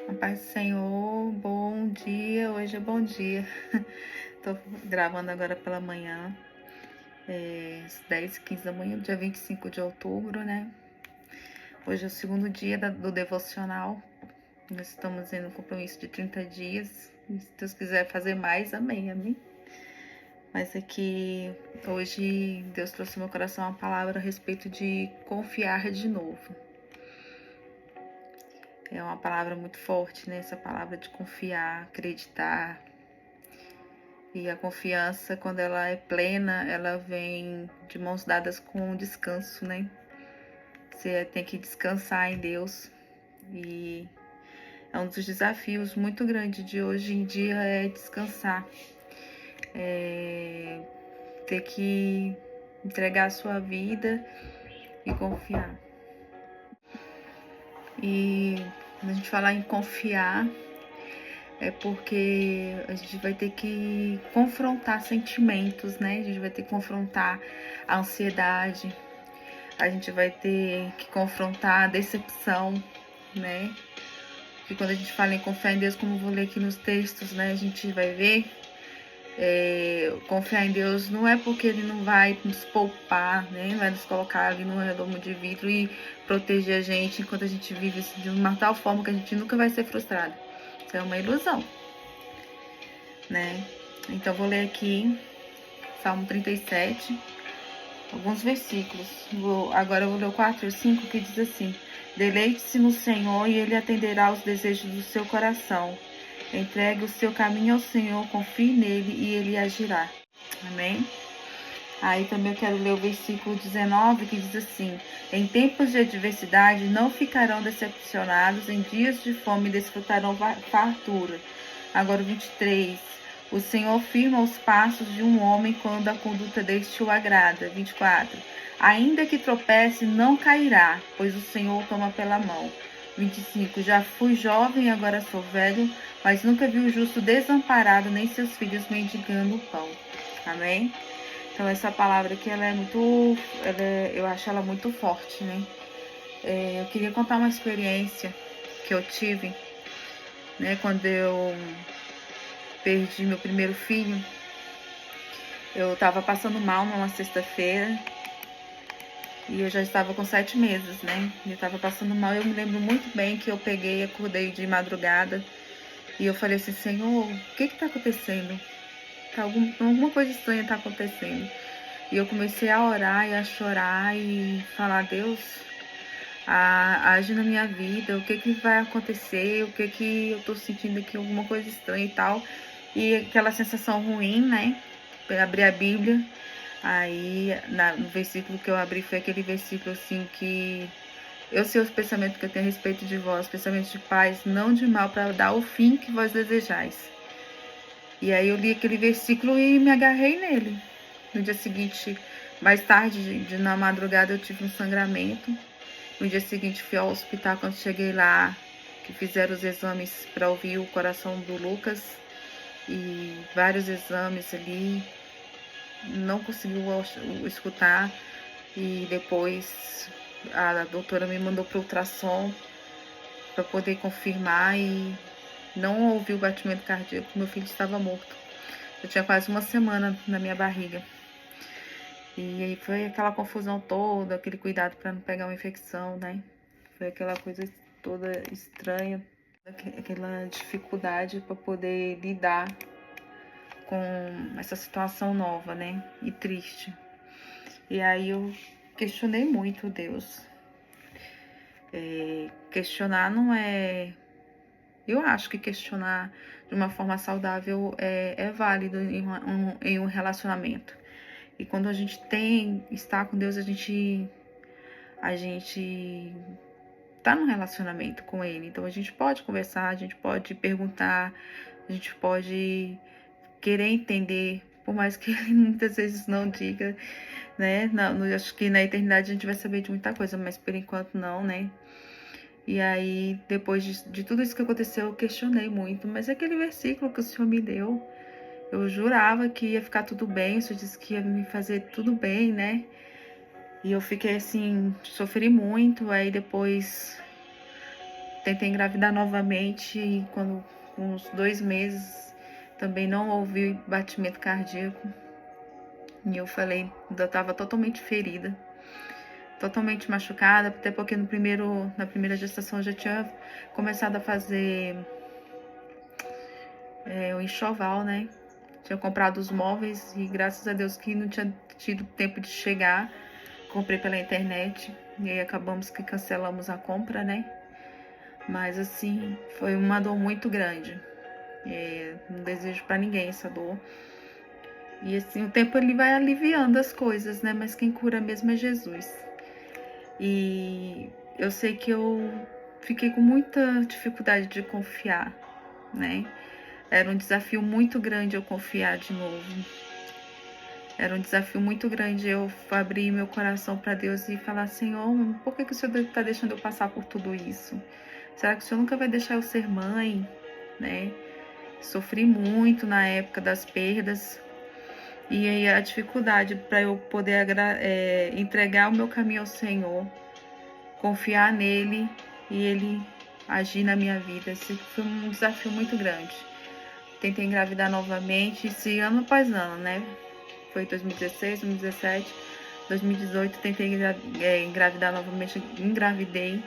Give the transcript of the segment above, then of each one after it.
A paz do Senhor, bom dia, hoje é bom dia. Tô gravando agora pela manhã, às 10h15 da manhã, dia 25 de outubro, né? Hoje é o segundo dia do devocional. Nós estamos em um compromisso de 30 dias. E se Deus quiser fazer mais, amém, amém. Mas aqui, hoje, Deus trouxe no meu coração uma palavra a respeito de confiar de novo. É uma palavra muito forte, né? Essa palavra de confiar, acreditar. E a confiança, quando ela é plena, ela vem de mãos dadas com o descanso, né? Você tem que descansar em Deus. E é um dos desafios muito grandes de hoje em dia é descansar. Ter que entregar a sua vida e confiar. E quando a gente falar em confiar, é porque a gente vai ter que confrontar sentimentos, né? A gente vai ter que confrontar a ansiedade, a gente vai ter que confrontar a decepção, né? Porque quando a gente fala em confiar em Deus, como eu vou ler aqui nos textos, né? A gente vai ver, confiar em Deus não é porque Ele não vai nos poupar, né? Vai nos colocar ali no redomo de vidro e proteger a gente enquanto a gente vive de uma tal forma que a gente nunca vai ser frustrado. Isso é uma ilusão, né? Então, vou ler aqui Salmo 37, alguns versículos. Agora eu vou ler o 4 e o 5, que diz assim: Deleite-se no Senhor e Ele atenderá aos desejos do seu coração. Entregue o seu caminho ao Senhor, confie nele e Ele agirá. Amém? Aí também eu quero ler o versículo 19, que diz assim: Em tempos de adversidade não ficarão decepcionados, em dias de fome desfrutarão fartura. Agora o 23. O Senhor firma os passos de um homem quando a conduta deste o agrada. 24. Ainda que tropece, não cairá, pois o Senhor o toma pela mão. 25. Já fui jovem e agora sou velho, mas nunca vi o justo desamparado, nem seus filhos mendigando o pão. Amém? Então essa palavra aqui, eu acho ela muito forte, né? Eu queria contar uma experiência que eu tive, né? Quando eu perdi meu primeiro filho, eu tava passando mal numa sexta-feira e eu já estava com 7 meses, né? Eu tava passando mal, eu me lembro muito bem que eu acordei de madrugada e eu falei assim: Senhor, o que tá acontecendo? Alguma coisa estranha tá acontecendo. E eu comecei a orar e a chorar e falar: Deus, age na minha vida, o que vai acontecer, o que eu tô sentindo aqui, alguma coisa estranha e tal. E aquela sensação ruim, né? Eu abri a Bíblia, aí no versículo que eu abri foi aquele versículo assim que eu sei os pensamentos que eu tenho a respeito de vós, pensamentos de paz, não de mal, para dar o fim que vós desejais. E aí eu li aquele versículo e me agarrei nele. No dia seguinte, mais tarde, na madrugada, eu tive um sangramento. No dia seguinte, fui ao hospital. Quando cheguei lá, que fizeram os exames para ouvir o coração do Lucas, e vários exames ali, não conseguiu escutar. E depois a doutora me mandou para o ultrassom para poder confirmar e não ouvi o batimento cardíaco. Meu filho estava morto. Eu tinha quase uma semana na minha barriga. E aí foi aquela confusão toda, aquele cuidado para não pegar uma infecção, né? Foi aquela coisa toda estranha, aquela dificuldade para poder lidar com essa situação nova, né? E triste. E aí eu questionei muito Deus. Questionar não é... Eu acho que questionar de uma forma saudável é válido em um relacionamento. E quando a gente está com Deus, a gente tá num relacionamento com Ele. Então a gente pode conversar, a gente pode perguntar, a gente pode querer entender, por mais que Ele muitas vezes não diga, né? Não, acho que na eternidade a gente vai saber de muita coisa, mas por enquanto não, né? E aí, depois de tudo isso que aconteceu, eu questionei muito. Mas aquele versículo que o Senhor me deu, eu jurava que ia ficar tudo bem. O Senhor disse que ia me fazer tudo bem, né? E eu fiquei assim, sofri muito. Aí depois tentei engravidar novamente e com uns 2 meses também não houve batimento cardíaco. E eu falei, eu estava totalmente ferida, totalmente machucada, até porque na primeira gestação eu já tinha começado a fazer o enxoval, né? Tinha comprado os móveis e graças a Deus que não tinha tido tempo de chegar. Comprei pela internet e aí acabamos que cancelamos a compra, né? Mas assim, foi uma dor muito grande. Não desejo pra ninguém essa dor. E assim, o tempo ele vai aliviando as coisas, né? Mas quem cura mesmo é Jesus. E eu sei que eu fiquei com muita dificuldade de confiar, né? Era um desafio muito grande eu confiar de novo. Era um desafio muito grande eu abrir meu coração para Deus e falar, Senhor, por que o Senhor está deixando eu passar por tudo isso? Será que o Senhor nunca vai deixar eu ser mãe, né? Sofri muito na época das perdas. E aí a dificuldade para eu poder entregar o meu caminho ao Senhor, confiar nele e ele agir na minha vida. Esse foi um desafio muito grande. Tentei engravidar novamente, esse ano após ano, né? Foi 2016, 2017, 2018, tentei engravidar novamente, engravidei.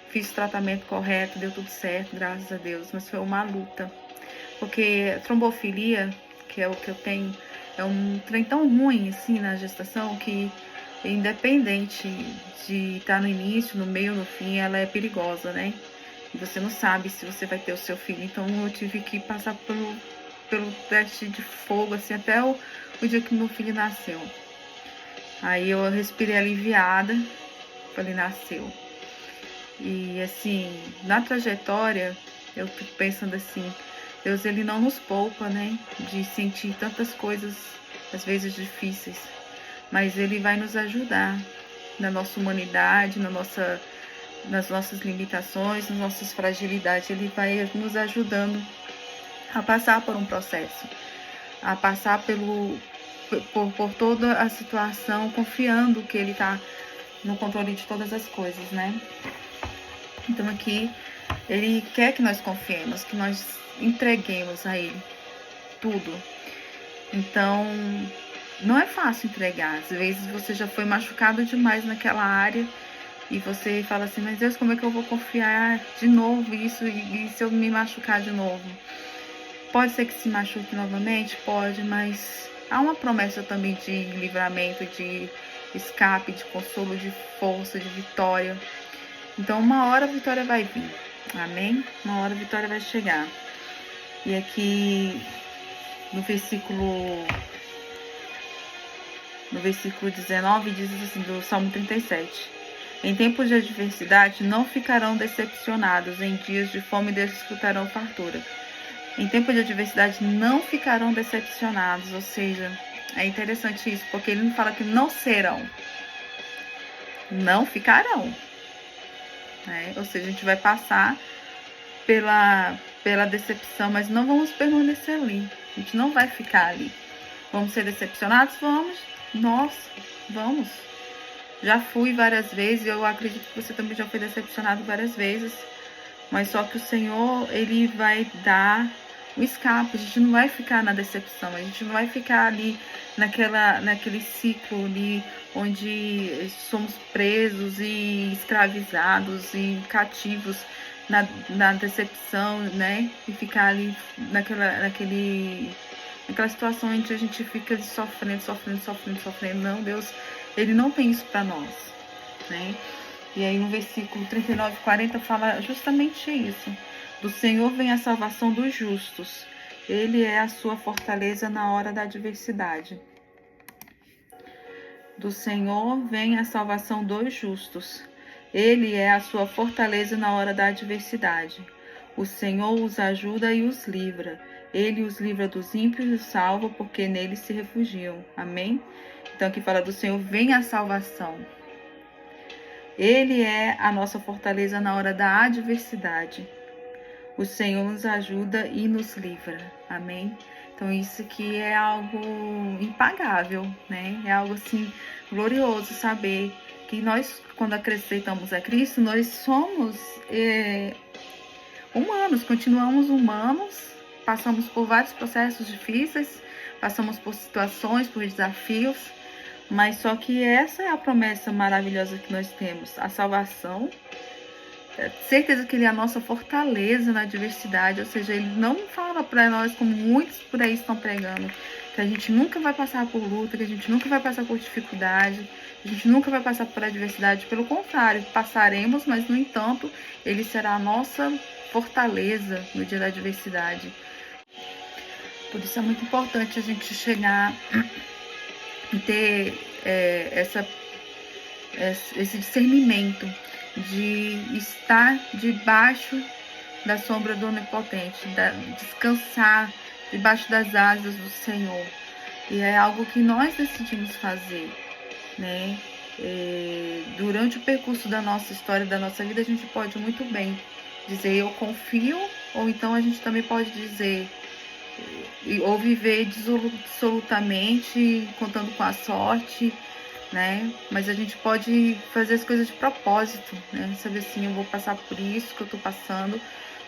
Fiz o tratamento correto, deu tudo certo, graças a Deus, mas foi uma luta. Porque trombofilia, que é o que eu tenho, é um trem tão ruim, assim, na gestação, que independente de estar no início, no meio, no fim, ela é perigosa, né? E você não sabe se você vai ter o seu filho. Então eu tive que passar pelo teste de fogo, assim, até o dia que meu filho nasceu. Aí eu respirei aliviada, falei, nasceu. E assim, na trajetória, eu fico pensando assim, Deus ele não nos poupa, né, de sentir tantas coisas, às vezes difíceis, mas ele vai nos ajudar na nossa humanidade, nas nossas limitações, nas nossas fragilidades, ele vai nos ajudando a passar por um processo, a passar por toda a situação, confiando que ele está no controle de todas as coisas, né? Então aqui, ele quer que nós confiemos, que nós entreguemos a ele tudo. Então, não é fácil entregar. Às vezes você já foi machucado demais naquela área e você fala assim, mas Deus, como é que eu vou confiar de novo isso e se eu me machucar de novo? Pode ser que se machuque novamente? Pode, mas há uma promessa também de livramento, de escape, de consolo, de força, de vitória. Então, uma hora a vitória vai vir, amém? Uma hora a vitória vai chegar. E aqui, no versículo 19, diz assim, do Salmo 37. Em tempos de adversidade, não ficarão decepcionados, em dias de fome desfrutarão fartura. Em tempo de adversidade, não ficarão decepcionados, ou seja, é interessante isso, porque ele não fala que não serão, não ficarão. Né? Ou seja, a gente vai passar pela decepção, mas não vamos permanecer ali. A gente não vai ficar ali. Vamos ser decepcionados? Vamos. Nossa, vamos. Já fui várias vezes, eu acredito que você também já foi decepcionado várias vezes. Mas só que o Senhor, ele vai dar um escape. A gente não vai ficar na decepção, a gente não vai ficar ali naquele ciclo ali onde somos presos e escravizados e cativos na decepção, né? E ficar ali naquela situação onde a gente fica sofrendo. Não, Deus, ele não tem isso para nós, né? E aí no versículo 39 e 40 fala justamente isso. Do Senhor vem a salvação dos justos. Ele é a sua fortaleza na hora da adversidade. Do Senhor vem a salvação dos justos. Ele é a sua fortaleza na hora da adversidade. O Senhor os ajuda e os livra. Ele os livra dos ímpios e os salva, porque nele se refugiam. Amém? Então aqui fala do Senhor vem a salvação. Ele é a nossa fortaleza na hora da adversidade. O Senhor nos ajuda e nos livra. Amém? Então isso aqui é algo impagável, né? É algo assim glorioso saber que nós, quando acrescentamos a Cristo, nós somos humanos, continuamos humanos, passamos por vários processos difíceis, passamos por situações, por desafios, mas só que essa é a promessa maravilhosa que nós temos, a salvação. Certeza que ele é a nossa fortaleza na adversidade, ou seja, ele não fala para nós, como muitos por aí estão pregando, que a gente nunca vai passar por luta, que a gente nunca vai passar por dificuldade, a gente nunca vai passar por adversidade. Pelo contrário, passaremos, mas no entanto, ele será a nossa fortaleza no dia da adversidade. Por isso é muito importante a gente chegar e ter esse discernimento de estar debaixo da sombra do Onipotente, descansar debaixo das asas do Senhor. E é algo que nós decidimos fazer, né? Durante o percurso da nossa história, da nossa vida, a gente pode muito bem dizer eu confio, ou então a gente também pode dizer ou viver dissolutamente, contando com a sorte, né? Mas a gente pode fazer as coisas de propósito, né? Saber assim, eu vou passar por isso que eu tô passando,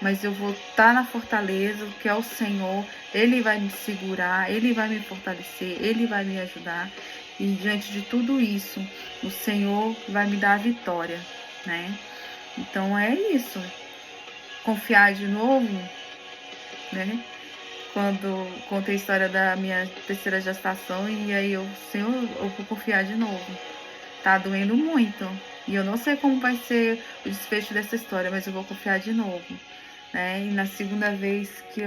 mas eu vou estar na fortaleza, que é o Senhor. Ele vai me segurar, Ele vai me fortalecer, Ele vai me ajudar. E diante de tudo isso, o Senhor vai me dar a vitória, né? Então é isso. Confiar de novo, né? Quando contei a história da minha terceira gestação, e aí Senhor, eu vou confiar de novo. Tá doendo muito. E eu não sei como vai ser o desfecho dessa história, mas eu vou confiar de novo, né? E na segunda vez que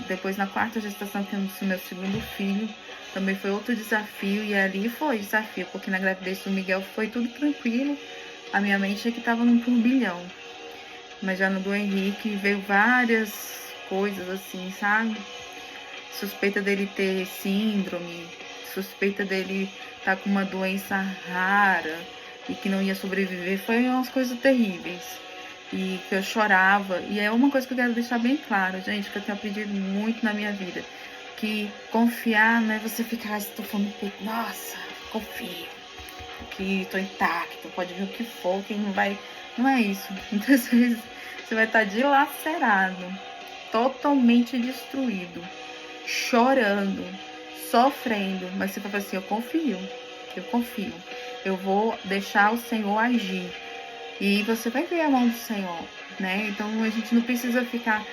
depois na quarta gestação que eu nasci meu segundo filho, também foi outro desafio, e ali foi desafio, porque na gravidez do Miguel foi tudo tranquilo, a minha mente é que tava num turbilhão. Mas já no do Henrique veio várias coisas assim, sabe? Suspeita dele ter síndrome, suspeita dele estar com uma doença rara e que não ia sobreviver, foi umas coisas terríveis. E que eu chorava. E é uma coisa que eu quero deixar bem claro, gente, que eu tenho aprendido muito na minha vida. Que confiar não é você ficar estufando o peito. Nossa, confio. Que tô intacto, pode vir o que for, que não vai... Não é isso. Muitas vezes você vai estar dilacerado, totalmente destruído, chorando, sofrendo, mas você vai falar assim, eu confio, eu vou deixar o Senhor agir, e você vai ver a mão do Senhor, né? Então a gente não precisa ficar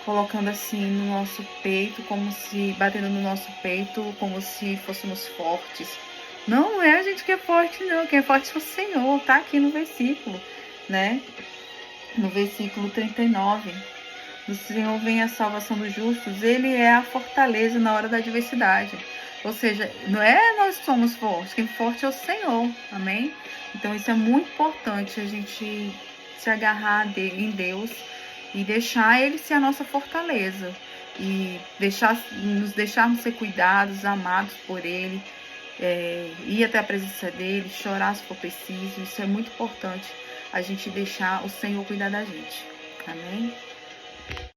colocando assim no nosso peito, como se, batendo no nosso peito, como se fôssemos fortes. Não é a gente que é forte, não, quem é forte é o Senhor, tá aqui no versículo, né? No versículo 39, do Senhor vem a salvação dos justos, Ele é a fortaleza na hora da adversidade. Ou seja, não é nós que somos fortes, quem é forte é o Senhor, amém? Então isso é muito importante, a gente se agarrar em Deus e deixar Ele ser a nossa fortaleza. E nos deixarmos ser cuidados, amados por Ele, ir até a presença dEle, chorar se for preciso. Isso é muito importante, a gente deixar o Senhor cuidar da gente, amém?